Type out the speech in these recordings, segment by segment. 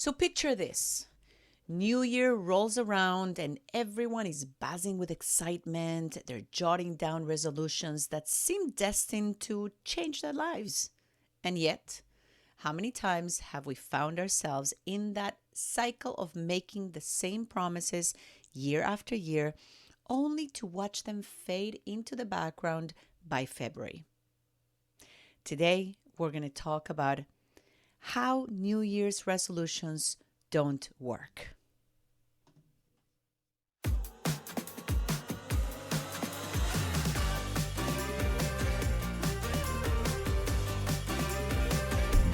So picture this. New Year rolls around and everyone is buzzing with excitement. They're jotting down resolutions that seem destined to change their lives. And yet, how many times have we found ourselves in that cycle of making the same promises year after year, only to watch them fade into the background by February? Today, we're going to talk about how New Year's resolutions don't work.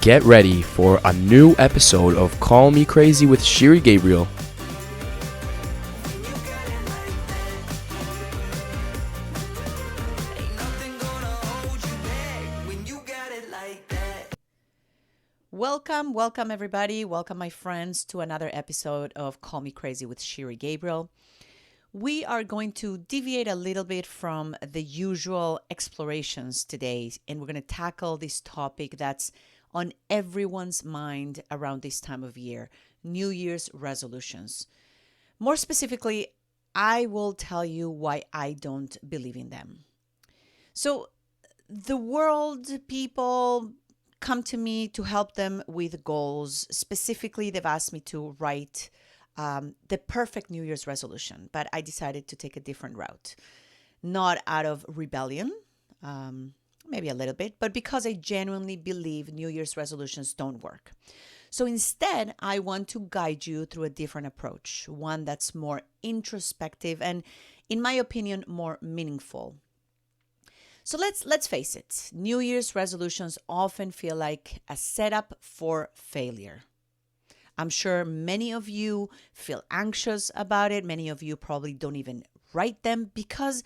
Get ready for a new episode of Call Me Crazy with Shiri Gabriel. Welcome everybody. Welcome my friends to another episode of Call Me Crazy with Shiri Gabriel. We are going to deviate a little bit from the usual explorations today, and we're going to tackle this topic that's on everyone's mind around this time of year, New Year's resolutions. More specifically, I will tell you why I don't believe in them. So, the world, people come to me to help them with goals. Specifically, they've asked me to write the perfect New Year's resolution, but I decided to take a different route. Not out of rebellion, maybe a little bit, but because I genuinely believe New Year's resolutions don't work. So instead, I want to guide you through a different approach, one that's more introspective and, in my opinion, more meaningful. So let's face it, New Year's resolutions often feel like a setup for failure. I'm sure many of you feel anxious about it. Many of you probably don't even write them because,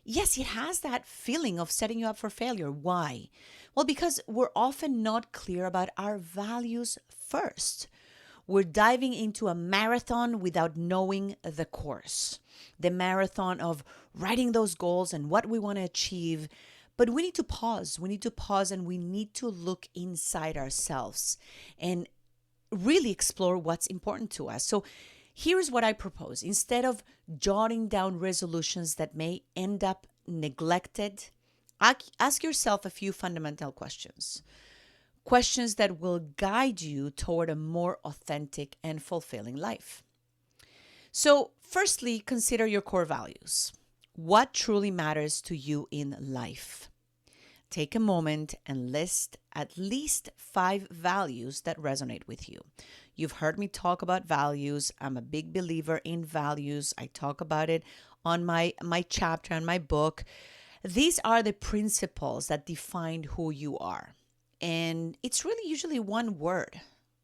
yes, it has that feeling of setting you up for failure. Why? Well, because we're often not clear about our values first. We're diving into a marathon without knowing the course, the marathon of writing those goals and what we want to achieve. But we need to pause. We need to pause and we need to look inside ourselves and really explore what's important to us. So here's what I propose. Instead of jotting down resolutions that may end up neglected, ask yourself a few fundamental questions. Questions that will guide you toward a more authentic and fulfilling life. So, firstly, consider your core values. What truly matters to you in life? Take a moment and list at least 5 values that resonate with you. You've heard me talk about values. I'm a big believer in values. I talk about it on my chapter and my book. These are the principles that define who you are. And it's really usually one word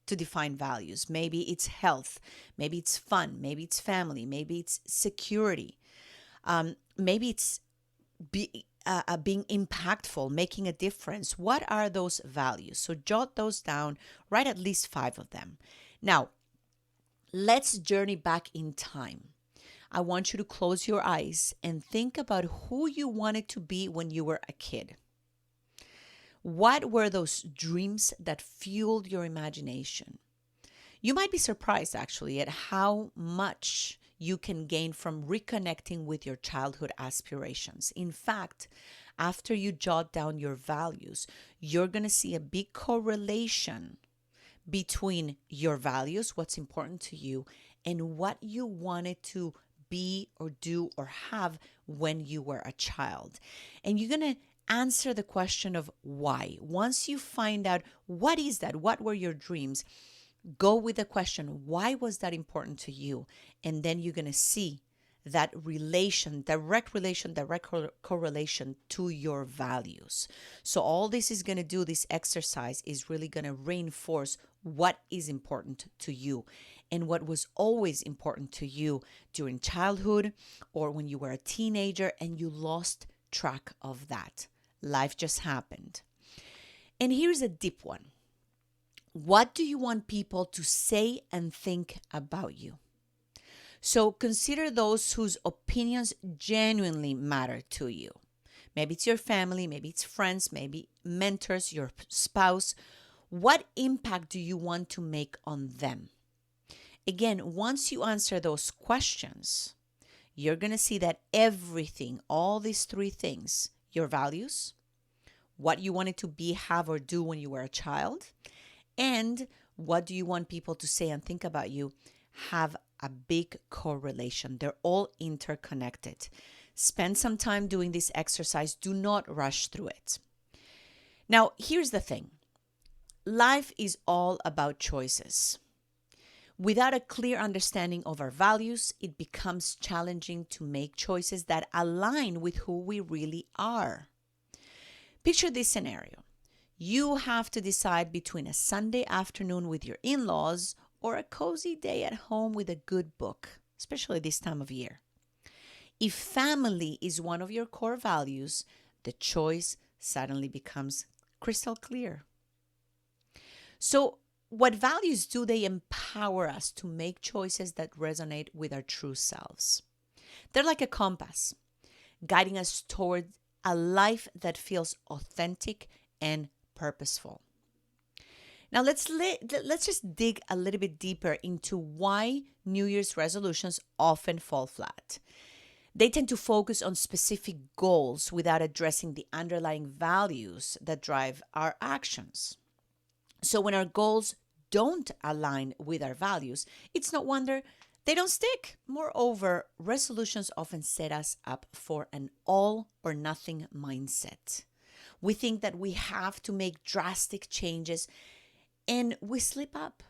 to define values. Maybe it's health, maybe it's fun, maybe it's family, maybe it's security, maybe it's being impactful, making a difference. What are those values? So jot those down, write at least 5 of them. Now, let's journey back in time. I want you to close your eyes and think about who you wanted to be when you were a kid. What were those dreams that fueled your imagination? You might be surprised actually at how much you can gain from reconnecting with your childhood aspirations. In fact, after you jot down your values, you're going to see a big correlation between your values, what's important to you, and what you wanted to be or do or have when you were a child. And you're going to answer the question of why. Once you find out what is that, what were your dreams, go with the question, why was that important to you? And then you're going to see that direct correlation to your values. So all this is going to do, this exercise is really going to reinforce what is important to you and what was always important to you during childhood or when you were a teenager and you lost track of that. Life just happened. And here's a deep one. What do you want people to say and think about you? So consider those whose opinions genuinely matter to you. Maybe it's your family, maybe it's friends, maybe mentors, your spouse. What impact do you want to make on them? Again, once you answer those questions, you're going to see that everything, all these three things, your values, what you wanted to be, have, or do when you were a child, and what do you want people to say and think about you, have a big correlation. They're all interconnected. Spend some time doing this exercise. Do not rush through it. Now, here's the thing. Life is all about choices. Without a clear understanding of our values, it becomes challenging to make choices that align with who we really are. Picture this scenario. You have to decide between a Sunday afternoon with your in-laws or a cozy day at home with a good book, especially this time of year. If family is one of your core values, the choice suddenly becomes crystal clear. So, what values do? They empower us to make choices that resonate with our true selves. They're like a compass, guiding us toward a life that feels authentic and purposeful. Now let's just dig a little bit deeper into why New Year's resolutions often fall flat. They tend to focus on specific goals without addressing the underlying values that drive our actions. So when our goals don't align with our values, it's no wonder they don't stick. Moreover, resolutions often set us up for an all or nothing mindset. We think that we have to make drastic changes and we slip up.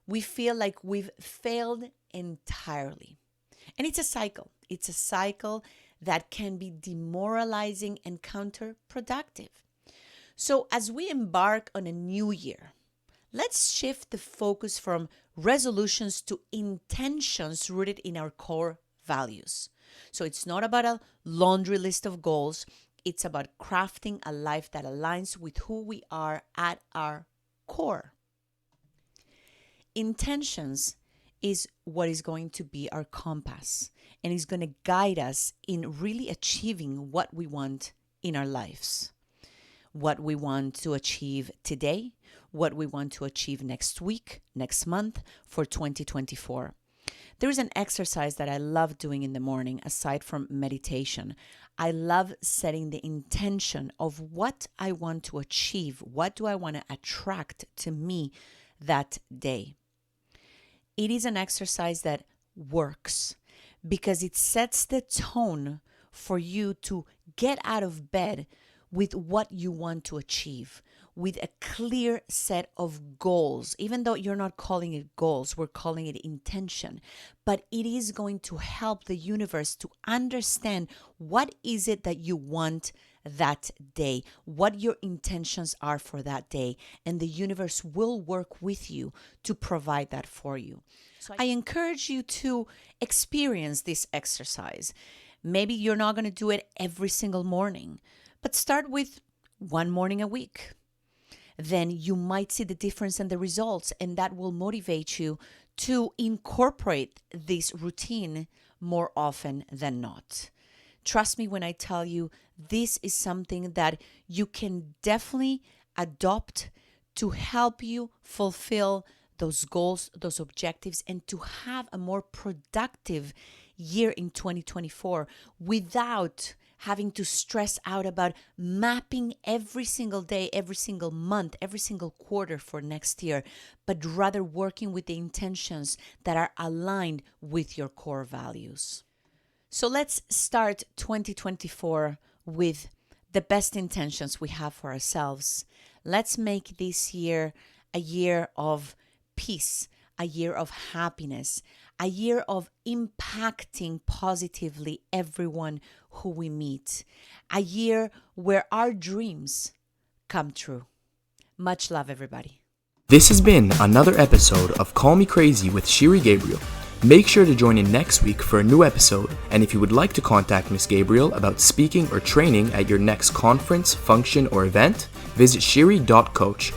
We feel like we've failed entirely. And it's a cycle. It's a cycle that can be demoralizing and counterproductive. So as we embark on a new year, let's shift the focus from resolutions to intentions rooted in our core values. So it's not about a laundry list of goals. It's about crafting a life that aligns with who we are at our core. Intentions is what is going to be our compass and is going to guide us in really achieving what we want in our lives. What we want to achieve today, what we want to achieve next week, next month, for 2024. There is an exercise that I love doing in the morning aside from meditation. I love setting the intention of what I want to achieve. What do I want to attract to me that day? It is an exercise that works because it sets the tone for you to get out of bed with what you want to achieve, with a clear set of goals. Even though you're not calling it goals, we're calling it intention. But it is going to help the universe to understand what is it that you want that day, what your intentions are for that day, and the universe will work with you to provide that for you. So I encourage you to experience this exercise. Maybe you're not going to do it every single morning, but start with one morning a week. Then you might see the difference in the results, and that will motivate you to incorporate this routine more often than not. Trust me when I tell you, this is something that you can definitely adopt to help you fulfill those goals, those objectives, and to have a more productive year in 2024 without having to stress out about mapping every single day, every single month, every single quarter for next year, but rather working with the intentions that are aligned with your core values. So let's start 2024 with the best intentions we have for ourselves. Let's make this year a year of peace, a year of happiness, a year of impacting positively everyone who we meet, a year where our dreams come true. Much love, everybody. This has been another episode of Call Me Crazy with Shiri Gabriel. Make sure to join in next week for a new episode, and if you would like to contact Miss Gabriel about speaking or training at your next conference, function, or event, visit shiri.coach.